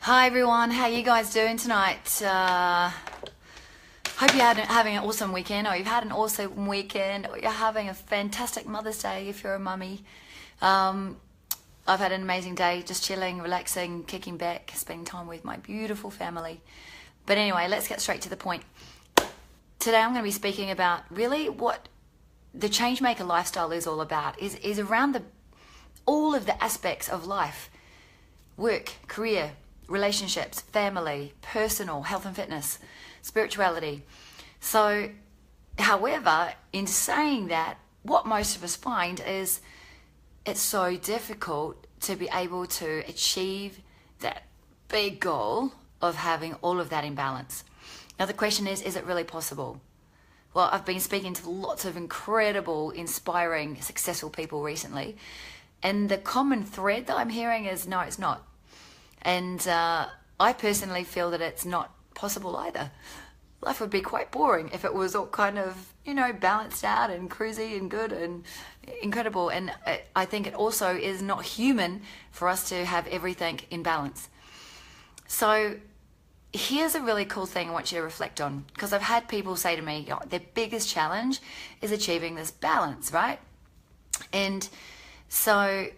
Hi everyone, how you guys doing tonight? Hope you're having an awesome weekend, or you've had an awesome weekend, or you're having a fantastic Mother's Day if you're a mummy. I've had an amazing day, just chilling, relaxing, kicking back, spending time with my beautiful family. But anyway, let's get straight to the point. Today I'm going to be speaking about really what the Changemaker lifestyle is all about, is around all of the aspects of life: work, career, relationships, family, personal, health and fitness, spirituality. So, however, in saying that, what most of us find is it's so difficult to be able to achieve that big goal of having all of that in balance. Now, the question is it really possible? Well, I've been speaking to lots of incredible, inspiring, successful people recently, and the common thread that I'm hearing is no, it's not. And I personally feel that it's not possible either. Life would be quite boring if it was all kind of, balanced out and cruisy and good and incredible. And I think it also is not human for us to have everything in balance. So here's a really cool thing I want you to reflect on, because I've had people say to me, their biggest challenge is achieving this balance, right? And so,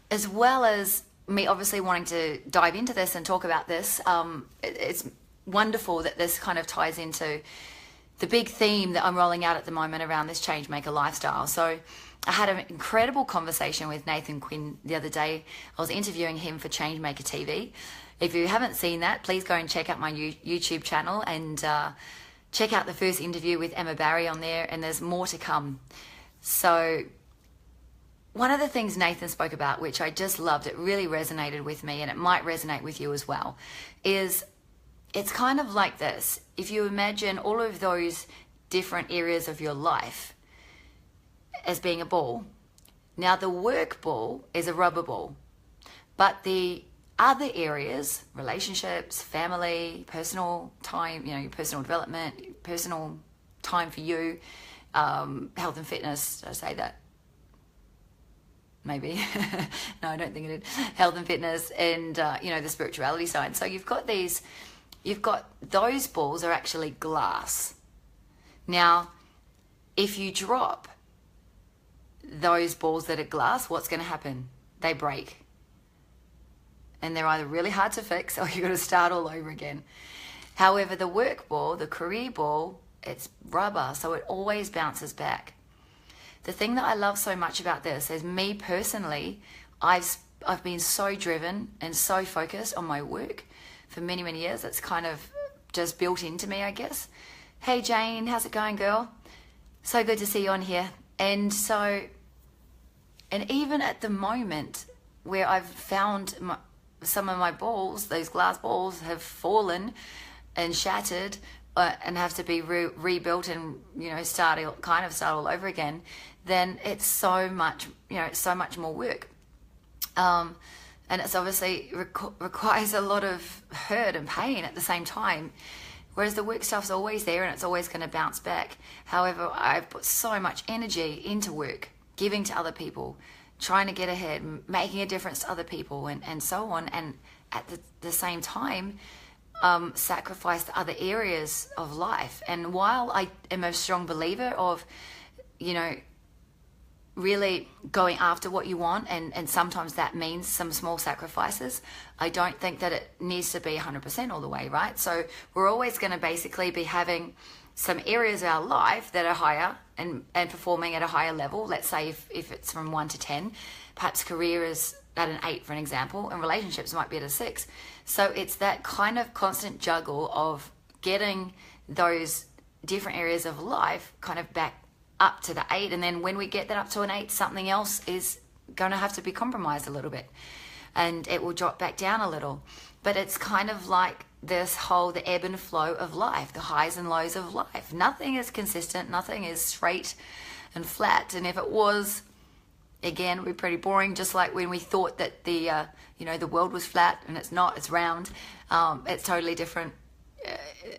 as well as me obviously wanting to dive into this and talk about this, it's wonderful that this kind of ties into the big theme that I'm rolling out at the moment around this Changemaker lifestyle. So I had an incredible conversation with Nathan Quinn the other day. I was interviewing him for Changemaker TV. If you haven't seen that, please go and check out my YouTube channel and check out the first interview with Emma Barry on there, and there's more to come. So one of the things Nathan spoke about, which I just loved, it really resonated with me, and it might resonate with you as well, is it's kind of like this. If you imagine all of those different areas of your life as being a ball, now the work ball is a rubber ball, but the other areas, relationships, family, personal time, your personal development, personal time for you, health and fitness, did I say that? Maybe. No, I don't think it did. Health and fitness and, the spirituality side. So you've got those balls are actually glass. Now, if you drop those balls that are glass, what's going to happen? They break. And they're either really hard to fix or you've got to start all over again. However, the work ball, the career ball, it's rubber, so it always bounces back. The thing that I love so much about this is, me personally, I've been so driven and so focused on my work for many, many years. It's kind of just built into me, I guess. Hey Jane, how's it going, girl? So good to see you on here. And even at the moment where I've found some of my balls, those glass balls, have fallen and shattered and have to be rebuilt and start all over again, then it's so much more work, and it's obviously requires a lot of hurt and pain at the same time. Whereas the work stuff's always there and it's always going to bounce back. However, I've put so much energy into work, giving to other people, trying to get ahead, making a difference to other people, and so on. And at the same time, sacrifice the other areas of life. And while I am a strong believer of, really going after what you want, and sometimes that means some small sacrifices, I don't think that it needs to be 100% all the way, right? So we're always going to basically be having some areas of our life that are higher and performing at a higher level. Let's say if it's from 1 to 10, perhaps career is at an 8, for an example, and relationships might be at a 6. So it's that kind of constant juggle of getting those different areas of life kind of back up to the 8, and then when we get that up to an 8, something else is going to have to be compromised a little bit, and it will drop back down a little. But it's kind of like this the ebb and flow of life, the highs and lows of life. Nothing is consistent, nothing is straight and flat, and if it was, again, it would be pretty boring. Just like when we thought that the world was flat, and it's not, it's round. It's totally different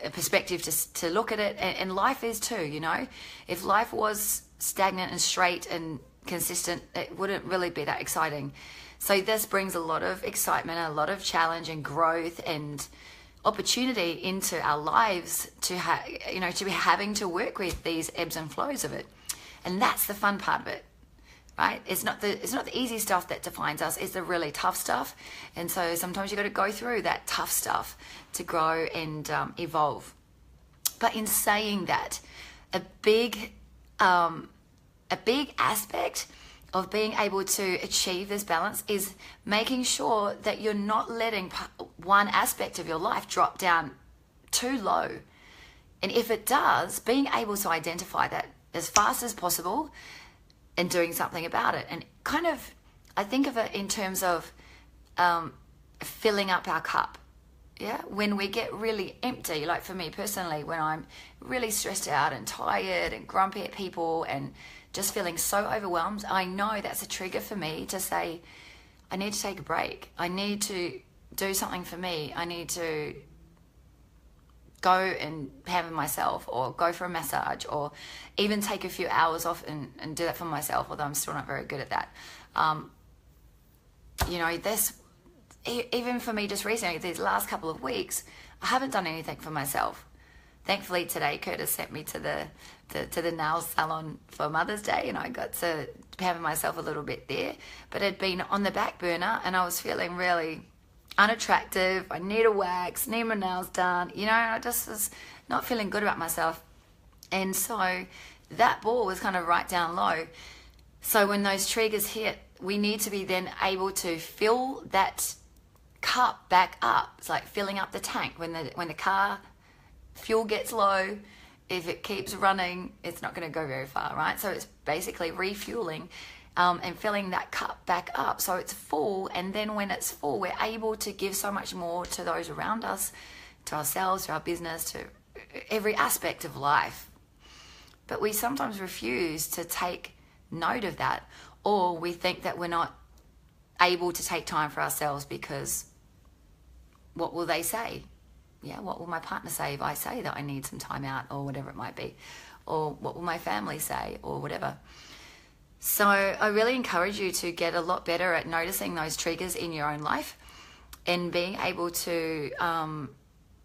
a perspective to look at it, and life is too. If life was stagnant and straight and consistent, it wouldn't really be that exciting. So this brings a lot of excitement, a lot of challenge and growth and opportunity into our lives to to be having to work with these ebbs and flows of it. And that's the fun part of it, right? It's not the easy stuff that defines us, it's the really tough stuff. And so sometimes you got to go through that tough stuff to grow and evolve. But in saying that, a big aspect of being able to achieve this balance is making sure that you're not letting one aspect of your life drop down too low. And if it does, being able to identify that as fast as possible and doing something about it. And kind of, I think of it in terms of filling up our cup. Yeah, when we get really empty, like for me personally, when I'm really stressed out and tired and grumpy at people and just feeling so overwhelmed, I know that's a trigger for me to say, I need to take a break. I need to do something for me. I need to go and pamper myself, or go for a massage, or even take a few hours off and do that for myself, although I'm still not very good at that. This, even for me just recently, these last couple of weeks, I haven't done anything for myself. Thankfully today, Curtis sent me to the nail salon for Mother's Day, and I got to pamper myself a little bit there. But it had been on the back burner, and I was feeling really unattractive. I need a wax, need my nails done. I just was not feeling good about myself. And so that ball was kind of right down low. So when those triggers hit, we need to be then able to fill that cup back up. It's like filling up the tank. When the car fuel gets low, if it keeps running, it's not going to go very far, right? So it's basically refueling and filling that cup back up so it's full. And then when it's full, we're able to give so much more to those around us, to ourselves, to our business, to every aspect of life. But we sometimes refuse to take note of that, or we think that we're not able to take time for ourselves because what will they say? Yeah, what will my partner say if I say that I need some time out, or whatever it might be? Or what will my family say, or whatever? So I really encourage you to get a lot better at noticing those triggers in your own life and being able to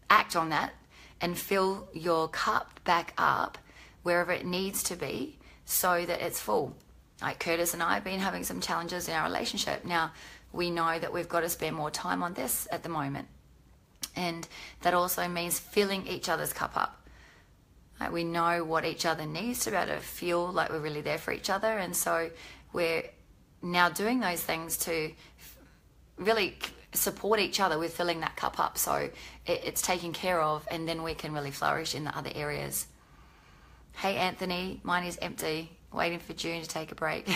act on that and fill your cup back up wherever it needs to be so that it's full. Like Curtis and I have been having some challenges in our relationship. Now, we know that we've got to spend more time on this at the moment. And that also means filling each other's cup up. Like, we know what each other needs to be able to feel like we're really there for each other. And so we're now doing those things to really support each other with filling that cup up so it's taken care of, and then we can really flourish in the other areas. Hey Anthony, mine is empty, waiting for June to take a break.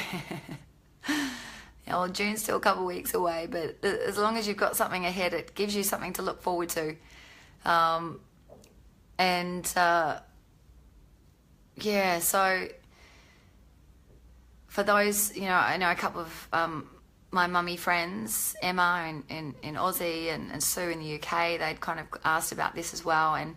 Well, June's still a couple of weeks away, but as long as you've got something ahead, it gives you something to look forward to. So for those, I know a couple of my mummy friends, Emma in Aussie and Sue in the UK, they'd kind of asked about this as well. And,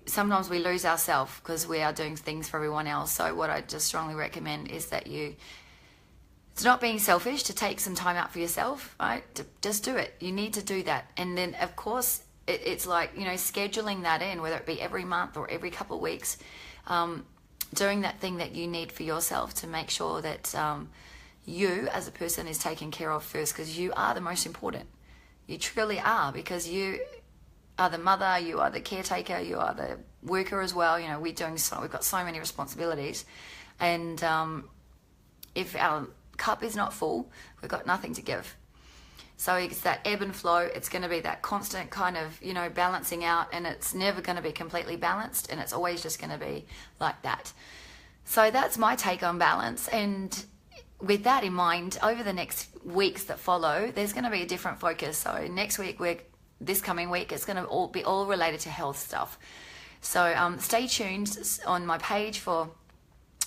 sometimes we lose ourselves because we are doing things for everyone else. So what I just strongly recommend is that it's not being selfish to take some time out for yourself, right? Just do it. You need to do that. And then, of course, it's like, scheduling that in, whether it be every month or every couple of weeks, doing that thing that you need for yourself to make sure that you as a person is taken care of first, because you are the most important. You truly are, because you are the mother, you are the caretaker, you are the worker as well. We've got so many responsibilities. And if our cup is not full, we've got nothing to give. So it's that ebb and flow. It's going to be that constant kind of, balancing out, and it's never going to be completely balanced, and it's always just going to be like that. So that's my take on balance. And with that in mind, over the next weeks that follow, there's going to be a different focus. So next week, this coming week, it's going to be all related to health stuff. So stay tuned on my page for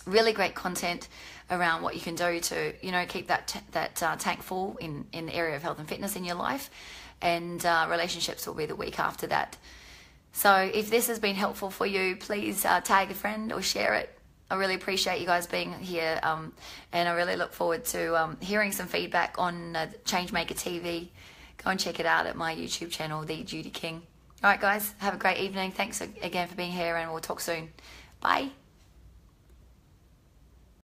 really great content around what you can do to, keep that tank full in the area of health and fitness in your life. And relationships will be the week after that. So if this has been helpful for you, please tag a friend or share it. I really appreciate you guys being here, and I really look forward to hearing some feedback on Changemaker TV. Go and check it out at my YouTube channel, The Judy King. All right, guys, have a great evening. Thanks again for being here, and we'll talk soon. Bye.